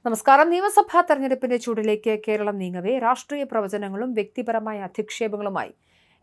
നമസ്കാരം. നിയമസഭാ തെരഞ്ഞെടുപ്പിന്റെ ചൂടിലേക്ക് കേരളം നീങ്ങവേ രാഷ്ട്രീയ പ്രവചനങ്ങളും വ്യക്തിപരമായ അധിക്ഷേപങ്ങളുമായി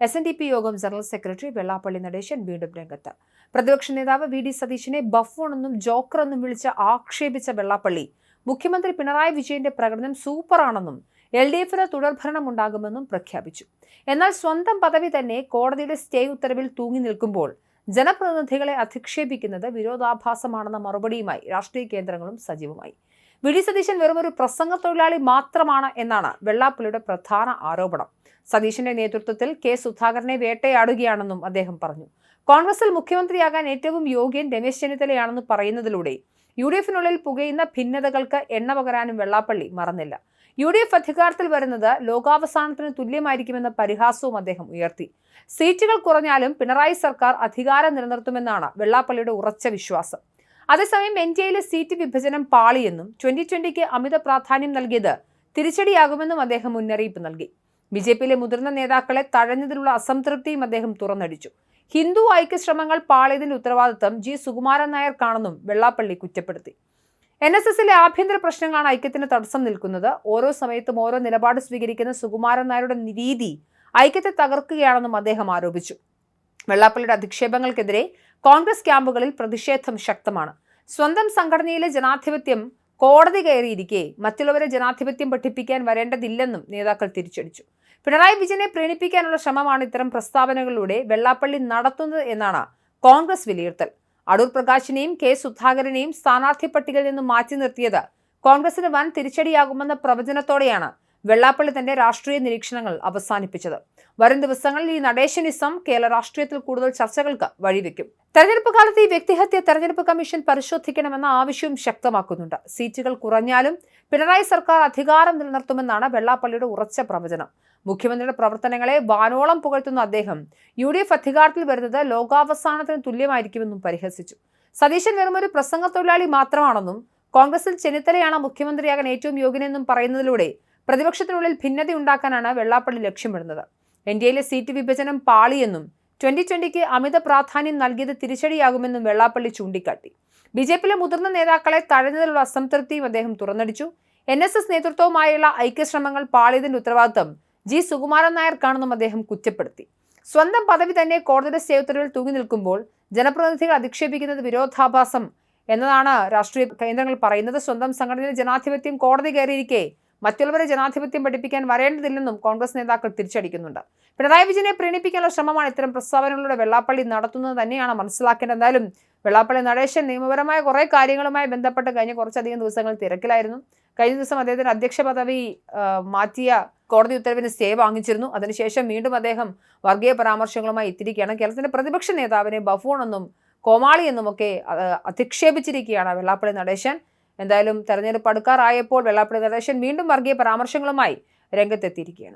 SNDP യോഗം ജനറൽ സെക്രട്ടറി വെള്ളാപ്പള്ളി നടേശൻ വീണ്ടും രംഗത്ത്. പ്രതിപക്ഷ നേതാവ് VD സതീശനെ ബഫൂണെന്നും ജോക്കറെന്നും വിളിച്ച് ആക്ഷേപിച്ച വെള്ളാപ്പള്ളി മുഖ്യമന്ത്രി പിണറായി വിജയന്റെ പ്രകടനം സൂപ്പറാണെന്നും LDFന് തുടർഭരണം ഉണ്ടാകുമെന്നും പ്രഖ്യാപിച്ചു. എന്നാൽ സ്വന്തം പദവി തന്നെ കോടതിയുടെ സ്റ്റേ ഉത്തരവിൽ തൂങ്ങി നിൽക്കുമ്പോൾ ജനപ്രതിനിധികളെ അധിക്ഷേപിക്കുന്നത് വിരോധാഭാസമാണെന്ന മറുപടിയുമായി രാഷ്ട്രീയ കേന്ദ്രങ്ങളും സജീവമായി. VD സതീശൻ വെറുമൊരു പ്രസംഗ തൊഴിലാളി മാത്രമാണ് എന്നാണ് വെള്ളാപ്പള്ളിയുടെ പ്രധാന ആരോപണം. സതീശന്റെ നേതൃത്വത്തിൽ K സുധാകരനെ വേട്ടയാടുകയാണെന്നും അദ്ദേഹം പറഞ്ഞു. കോൺഗ്രസിൽ മുഖ്യമന്ത്രിയാകാൻ ഏറ്റവും യോഗ്യൻ രമേശ് ചെന്നിത്തലയാണെന്ന് പറയുന്നതിലൂടെ UDFനുള്ളിൽ പുകയുന്ന ഭിന്നതകൾക്ക് എണ്ണ പകരാനും വെള്ളാപ്പള്ളി മറന്നില്ല. UDF അധികാരത്തിൽ വരുന്നത് ലോകാവസാനത്തിന് തുല്യമായിരിക്കുമെന്ന പരിഹാസവും അദ്ദേഹം ഉയർത്തി. സീറ്റുകൾ കുറഞ്ഞാലും പിണറായി സർക്കാർ അധികാരം നിലനിർത്തുമെന്നാണ് വെള്ളാപ്പള്ളിയുടെ ഉറച്ച വിശ്വാസം. അതേസമയം NDAയിലെ സീറ്റ് വിഭജനം പാളിയെന്നും 2020ക്ക് അമിത പ്രാധാന്യം നൽകിയത് തിരിച്ചടിയാകുമെന്നും അദ്ദേഹം മുന്നറിയിപ്പ് നൽകി. BJPയിലെ മുതിർന്ന നേതാക്കളെ തഴഞ്ഞതിലുള്ള അസംതൃപ്തിയും അദ്ദേഹം തുറന്നടിച്ചു. ഹിന്ദു ഐക്യശ്രമങ്ങൾ പാളിയതിന്റെ ഉത്തരവാദിത്തം G. സുകുമാരൻ നായർക്കാണെന്നും വെള്ളാപ്പള്ളി കുറ്റപ്പെടുത്തി. NSSലെ ആഭ്യന്തര പ്രശ്നങ്ങളാണ് ഐക്യത്തിന് തടസ്സം നിൽക്കുന്നത്. ഓരോ സമയത്തും ഓരോ നിലപാട് സ്വീകരിക്കുന്ന സുകുമാരൻ നായരുടെ രീതി ഐക്യത്തെ തകർക്കുകയാണെന്നും അദ്ദേഹം ആരോപിച്ചു. വെള്ളാപ്പള്ളിയുടെ അധിക്ഷേപങ്ങൾക്കെതിരെ കോൺഗ്രസ് ക്യാമ്പുകളിൽ പ്രതിഷേധം ശക്തമാണ്. സ്വന്തം സംഘടനയിലെ ജനാധിപത്യം കോടതി കയറിയിരിക്കെ മറ്റുള്ളവരെ ജനാധിപത്യം പഠിപ്പിക്കാൻ വരേണ്ടതില്ലെന്നും നേതാക്കൾ തിരിച്ചടിച്ചു. പിണറായി വിജയനെ പ്രീണിപ്പിക്കാനുള്ള ശ്രമമാണ് ഇത്തരം പ്രസ്താവനകളിലൂടെ വെള്ളാപ്പള്ളി നടത്തുന്നത് എന്നാണ് കോൺഗ്രസ് വിലയിരുത്തൽ. അടൂർ പ്രകാശിനെയും K സുധാകരനെയും സ്ഥാനാർത്ഥി പട്ടികയിൽ നിന്നും മാറ്റി നിർത്തിയത് കോൺഗ്രസിന് വൻ തിരിച്ചടിയാകുമെന്ന പ്രവചനത്തോടെയാണ് വെള്ളാപ്പള്ളി തന്റെ രാഷ്ട്രീയ നിരീക്ഷണങ്ങൾ അവസാനിപ്പിച്ചത്. വരും ദിവസങ്ങളിൽ ഈ നടേശനിസം കേരള രാഷ്ട്രീയത്തിൽ കൂടുതൽ ചർച്ചകൾക്ക് വഴിവെക്കും. തെരഞ്ഞെടുപ്പ് കാലത്ത് ഈ വ്യക്തിഹത്യ തെരഞ്ഞെടുപ്പ് കമ്മീഷൻ പരിശോധിക്കണമെന്ന ആവശ്യവും ശക്തമാക്കുന്നുണ്ട്. സീറ്റുകൾ കുറഞ്ഞാലും പിണറായി സർക്കാർ അധികാരം നിലനിർത്തുമെന്നാണ് വെള്ളാപ്പള്ളിയുടെ ഉറച്ച പ്രവചനം. മുഖ്യമന്ത്രിയുടെ പ്രവർത്തനങ്ങളെ വാനോളം പുകഴ്ത്തുന്ന അദ്ദേഹം UDF അധികാരത്തിൽ വരുന്നത് ലോകാവസാനത്തിന് തുല്യമായിരിക്കുമെന്നും പരിഹസിച്ചു. സതീശൻ വെറുമൊരു പ്രസംഗ തൊഴിലാളി മാത്രമാണെന്നും കോൺഗ്രസിൽ ചെന്നിത്തലയാണ് മുഖ്യമന്ത്രിയാകാൻ ഏറ്റവും യോഗ്യനെന്നും പറയുന്നതിലൂടെ പ്രതിപക്ഷത്തിനുള്ളിൽ ഭിന്നതയുണ്ടാക്കാനാണ് വെള്ളാപ്പള്ളി ലക്ഷ്യമിടുന്നത്. NDAയിലെ സീറ്റ് വിഭജനം പാളിയെന്നും 2020ക്ക് അമിത പ്രാധാന്യം നൽകിയത് തിരിച്ചടിയാകുമെന്നും വെള്ളാപ്പള്ളി ചൂണ്ടിക്കാട്ടി. BJPയിലെ മുതിർന്ന നേതാക്കളെ തഴഞ്ഞതിലുള്ള അസംതൃപ്തിയും അദ്ദേഹം തുറന്നടിച്ചു. NSS നേതൃത്വവുമായുള്ള ഐക്യശ്രമങ്ങൾ പാളിയതിന്റെ ഉത്തരവാദിത്തം G. സുകുമാരൻ നായർക്കാണെന്നും അദ്ദേഹം കുറ്റപ്പെടുത്തി. സ്വന്തം പദവി തന്നെ കോടതിയുടെ സ്റ്റേ ഉത്തരവിൽ തൂങ്ങി നിൽക്കുമ്പോൾ ജനപ്രതിനിധികൾ അധിക്ഷേപിക്കുന്നത് വിരോധാഭാസം എന്നതാണ് രാഷ്ട്രീയ കേന്ദ്രങ്ങൾ പറയുന്നത്. സ്വന്തം സംഘടനയിലെ ജനാധിപത്യം കോടതി കയറിയിരിക്കെ മറ്റുള്ളവരെ ജനാധിപത്യം പഠിപ്പിക്കാൻ വരേണ്ടതില്ലെന്നും കോൺഗ്രസ് നേതാക്കൾ തിരിച്ചടിക്കുന്നുണ്ട്. പിണറായി വിജയനെ പ്രീണിപ്പിക്കാനുള്ള ശ്രമമാണ് ഇത്തരം പ്രസ്താവനകളിലൂടെ വെള്ളാപ്പള്ളി നടത്തുന്നത് തന്നെയാണ് മനസ്സിലാക്കേണ്ടത്. എന്തായാലും വെള്ളാപ്പള്ളി നടേശൻ നിയമപരമായ കുറേ കാര്യങ്ങളുമായി ബന്ധപ്പെട്ട് കഴിഞ്ഞ കുറച്ചധികം ദിവസങ്ങൾ തിരക്കിലായിരുന്നു. കഴിഞ്ഞ ദിവസം അദ്ദേഹത്തിന് അധ്യക്ഷ പദവി മാറ്റിയ കോടതി ഉത്തരവിന് സ്റ്റേ വാങ്ങിച്ചിരുന്നു. അതിനുശേഷം വീണ്ടും അദ്ദേഹം വർഗീയ പരാമർശങ്ങളുമായി എത്തിയിരിക്കുകയാണ്. കേരളത്തിന്റെ പ്രതിപക്ഷ നേതാവിനെ ബഫൂൺ എന്നും കോമാളി എന്നുമൊക്കെ അധിക്ഷേപിച്ചിരിക്കുകയാണ് വെള്ളാപ്പള്ളി നടേശൻ. എന്തായാലും തെരഞ്ഞെടുപ്പ് അടുക്കാറായപ്പോൾ വെള്ളാപ്പള്ളി നടേശൻ വീണ്ടും വർഗീയ പരാമർശങ്ങളുമായി രംഗത്തെത്തിയിരിക്കുകയാണ്.